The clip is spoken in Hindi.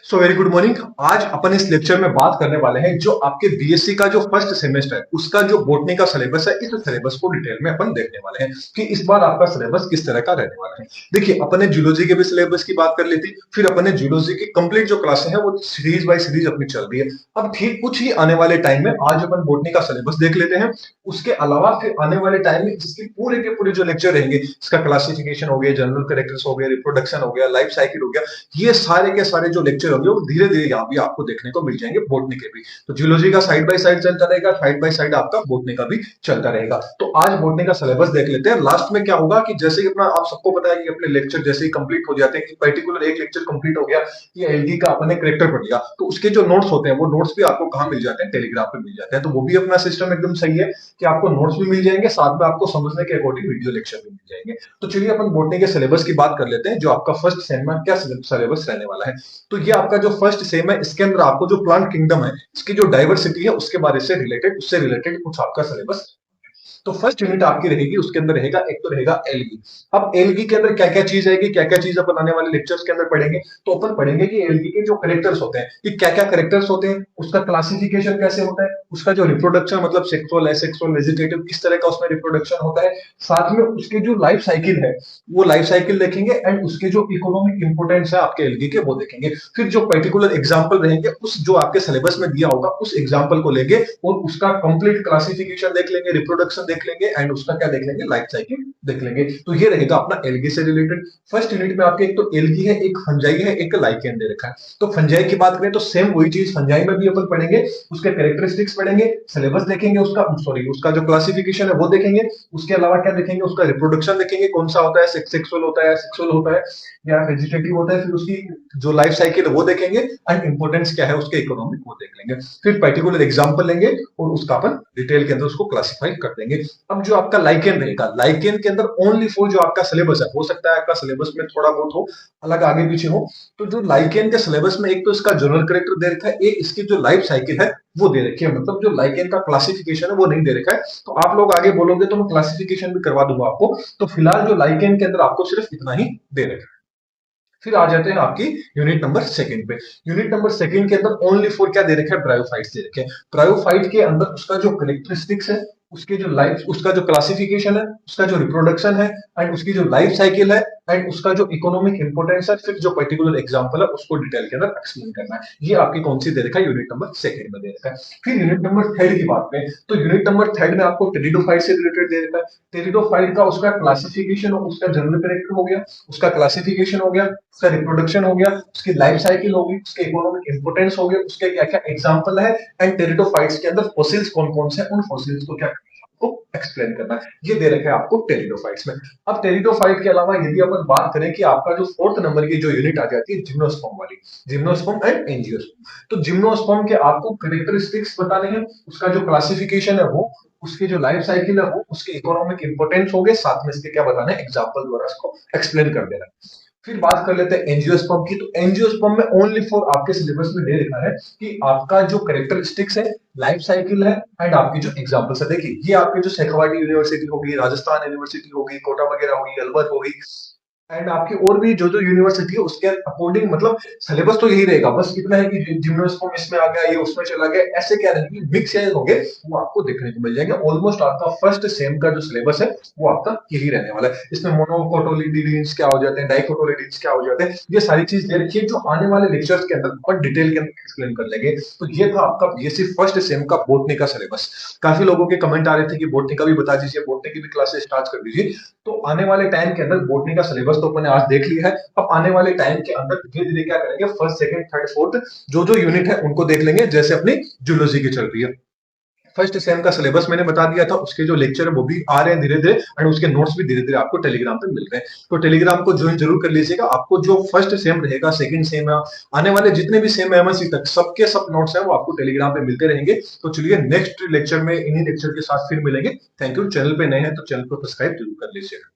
So very good morning. आज अपन इस लेक्चर में बात करने वाले हैं जो आपके बीएससी का जो फर्स्ट सेमेस्टर है उसका जो बॉटनी का सिलेबस है। इस सिलेबस को डिटेल में अपन देखने वाले हैं कि इस बार आपका सिलेबस किस तरह का रहने वाला है। देखिए, अपन ने जूलॉजी के भी सिलेबस की बात कर ली थी, फिर अपन ने जूलॉजी की कंप्लीट जो क्लासें हैं वो सीरीज बाय सीरीज अपनी चल रही है। अब ठीक कुछ ही आने वाले टाइम में आज अपन बॉटनी का सिलेबस देख लेते हैं। उसके अलावा फिर आने वाले टाइम में इसके पूरे के पूरे जो लेक्चर रहेंगे, इसका क्लासिफिकेशन हो गया, जनरल कैरेक्टर्स हो गया, रिप्रोडक्शन हो गया, लाइफ साइकिल हो गया, ये सारे के सारे जो लेक्चर होंगे वो धीरे धीरे यहाँ भी आपको देखने को मिल जाएंगे बॉटनी के भी। तो जियोलॉजी का साइड बाय साइड चलता रहेगा, साइड बाय साइड आपका बॉटनी का भी चलता रहेगा। तो आज बॉटनी का सिलेबस देख लेते हैं। लास्ट में क्या होगा कि जैसे कि अपना आप सबको पता है कि अपने लेक्चर जैसे ही कंप्लीट हो जाते हैं कि पर्टिकुलर एक लेक्चर कंप्लीट हो गया, ये एलगी का अपने करेक्टर पढ़ लिया, तो उसके जो नोट्स होते हैं वो नोट्स भी आपको कहाँ मिल जाते हैं, टेलीग्राम पे मिल जाते हैं। तो वो भी अपना सिस्टम एकदम सही है कि आपको नोट्स भी मिल जाएंगे, साथ में आपको समझने के अकॉर्डिंग वीडियो लेक्चर भी मिल जाएंगे। तो चलिए अपन बॉटनी के सिलेबस की बात कर लेते हैं, जो आपका फर्स्ट सेम में क्या सिलेबस रहने वाला है। तो ये आपका जो फर्स्ट सेम है, इसके अंदर आपको जो प्लांट किंगडम है, इसकी जो डाइवर्सिटी है उसके बारे से रिलेटेड, उससे रिलेटेड कुछ आपका सिलेबस। तो फर्स्ट यूनिट आपकी रहेगी, उसके अंदर रहेगा एक तो रहेगा एलगी। अब एलगी के अंदर क्या क्या चीज आएगी, क्या क्या चीज अपन आने वाले लेक्चर्स के अंदर पढ़ेंगे। तो अपन पढ़ेंगे कि एलगी के जो करेक्टर्स होते हैं, कि क्या क्या करेक्टर्स होते हैं, उसका क्लासिफिकेशन कैसे होता है, उसका जो रिप्रोडक्शन मतलब सेक्सुअल, एसेक्सुअल, वेजिटेटिव, किस तरह का उसमें रिप्रोडक्शन होता है, साथ में उसकी जो लाइफ साइकिल है वो लाइफ साइकिल देखेंगे, एंड उसके जो इकोनॉमिक इंपोर्टेंस है आपके एलगी के वो देखेंगे। फिर जो पर्टिकुलर एग्जाम्पल रहेंगे उस जो आपके सिलेबस में दिया होगा उस एग्जाम्पल को लेंगे और उसका कंप्लीट क्लासिफिकेशन देख लेंगे, रिप्रोडक्शन देख लेंगे, एंड उसका क्या देख लेंगे, लाइफ साइकिल देख लेंगे। तो ये रहेगा अपना एल्गी से रिलेटेड। फर्स्ट यूनिट में आपके एक तो एल्गी है, एक फंजाई है, एक लाइकेन दे रखा है। तो फंजाई की बात करें तो सेम वही चीज फंजाई में भी अपन पढ़ेंगे, उसके कैरेक्टरिस्टिक्स पढ़ेंगे, सिलेबस देखेंगे, उसका सॉरी उसका जो क्लासिफिकेशन है वो देखेंगे। उसके अलावा क्या देखेंगे, उसका रिप्रोडक्शन देखेंगे, कौन सा होता है, सेक्सुअल होता है, सेक्सुअल होता है या वेजिटेटिव होता है। फिर उसकी जो लाइफ साइकिल है वो देखेंगे, एंड इंपोर्टेंस क्या है उसके इकोनॉमिक वो देख लेंगे। फिर पर्टिकुलर एग्जांपल लेंगे और उसका अपन डिटेल के अंदर उसको क्लासिफाई कर देंगे। अब जो आपका लाइकेन रहेगा, लाइकेन के अंदर ओनली फॉर जो आपका सिलेबस है, हो सकता है आपका सिलेबस में थोड़ा बहुत हो, अलग आगे पीछे हो, तो जो लाइकेन के सिलेबस में एक तो इसका जनरल कैरेक्टर दे रखा है, एक इसकी जो लाइफ साइकिल है वो दे रखी है। मतलब जो लाइकेन का क्लासिफिकेशन है वो नहीं दे रखा है। तो आप लोग आगे बोलोगे तो मैं क्लासिफिकेशन भी करवा दूंगा आपको। तो फिलहाल जो लाइकेन के अंदर आपको सिर्फ इतना ही दे रखा है। फिर आ जाते हैं आपकी यूनिट नंबर सेकंड पे। यूनिट नंबर सेकंड के अंदर ओनली फॉर क्या दे रखे हैं, ब्रायोफाइट्स दे रखे हैं। ब्रायोफाइट के अंदर उसका जो करेक्टरिस्टिक्स है, उसके जो लाइफ, उसका जो क्लासिफिकेशन है, उसका जो रिप्रोडक्शन है, एंड उसकी जो लाइफ साइकिल है, एंड उसका जो इकोनॉमिक इंपोर्टेंस है, फिर जो पर्टिकुलर एग्जांपल है उसको डिटेल के अंदर एक्सप्लेन करना है। ये आपकी कौन सी दे रखा है, यूनिट नंबर सेकंड में दे रखा है। फिर यूनिट नंबर थर्ड की बात करें तो यूनिट नंबर थर्ड में आपको टेरिडोफाइट से रिलेटेड दे रखा है। टेरिडोफाइट का उसका क्लासिफिकेशन और उसका जनरल कैरेक्टर हो गया, उसका क्लासिफिकेशन हो गया, उसका रिप्रोडक्शन हो गया, उसकी लाइफ साइकिल होगी, उसके इकोनॉमिक इंपोर्टेंस हो गया, उसके क्या क्या एग्जांपल है, एंड टेरिडोफाइट्स के अंदर फॉसिल्स कौन कौन से, उन फॉसिल्स को क्या आपको एक्सप्लेन करना है। ये दे रखा है आपको टेरिडोफाइट्स में। अब टेरिडोफाइट के अलावा यदि अपन बात करें कि आपका जो फोर्थ नंबर की जो यूनिट आ जाती है जिम्नोस्पर्म वाली, जिम्नोस्पर्म एंड एंजियोस्पर्म। तो जिम्नोस्पर्म के आपको कैरेक्टरिस्टिक्स बताने हैं, उसका जो क्लासिफिकेशन है वो, उसकी जो लाइफ साइकिल है वो, उसके इकोनॉमिक इंपोर्टेंस हो गए, साथ में इसके क्या बताना है, एग्जांपल द्वारा इसको एक्सप्लेन कर देना है। फिर बात कर लेते हैं एंजियोस्पर्म की। तो एंजियोस्पर्म में ओनली फॉर आपके सिलेबस में दे रखा है कि आपका जो कैरेक्टरिस्टिक्स है, लाइफ साइकिल है, एंड आपकी जो एग्जांपल्स है। देखिए, ये आपके जो शेखावाटी यूनिवर्सिटी होगी, राजस्थान यूनिवर्सिटी होगी, कोटा वगैरह होगी, अलवर होगी, एंड आपकी और भी जो जो यूनिवर्सिटी है उसके अकॉर्डिंग, मतलब सिलेबस तो यही रहेगा, बस इतना है कि जिम्नोस्पर्म इसमें आ गया, ये उसमें चला गया, ऐसे क्या रहेंगे, मिक्स होंगे, वो आपको देखने को मिल जाएंगे। ऑलमोस्ट आपका फर्स्ट सेम का जो सिलेबस है वो आपका यही रहने वाला है। इसमें मोनोकोटोलिडीन्स क्या हो जाते हैं, डाइकोटोलिडीन्स क्या हो जाते हैं, ये सारी चीज दे रखी है, जो आने वाले लेक्चर्स के अंदर और डिटेल के अंदर एक्सप्लेन कर लेंगे। तो ये था आपका बीएससी फर्स्ट सेम का बोटनी का सिलेबस। काफी लोगों के कमेंट आ रहे थे कि बोटनी का भी बता दीजिए, बोटनी की भी क्लासेस स्टार्ट कर दीजिए। तो आने वाले टाइम के अंदर बोटनी का सिलेबस तो अपने आज देख लिया है। अब आने वाले टाइम के अंदर धीरे धीरे क्या करेंगे, फर्स्ट सेकंड थर्ड फोर्थ जो जो यूनिट है उनको देख लेंगे, जैसे अपनी जूलॉजी की चल रही है। फर्स्ट सेम का सिलेबस मैंने बता दिया था, उसके जो लेक्चर है वो भी आ रहे हैं धीरे धीरे, एंड उसके नोट्स भी धीरे धीरे आपको टेलीग्राम पे मिल रहे हैं। तो टेलीग्राम को ज्वाइन जरूर कर लीजिएगा। आपको जो फर्स्ट सेम रहेगा, सेकंड सेम है, आने वाले जितने भी सेम एमएससी तक सबके सब नोट्स हैं वो आपको टेलीग्राम पे मिलते रहेंगे। तो चलिए नेक्स्ट लेक्चर में इन्हीं लेक्चर के साथ फिर मिलेंगे। Thank you. चैनल पे नए हैं तो चैनल को सब्सक्राइब जरूर कर लीजिएगा।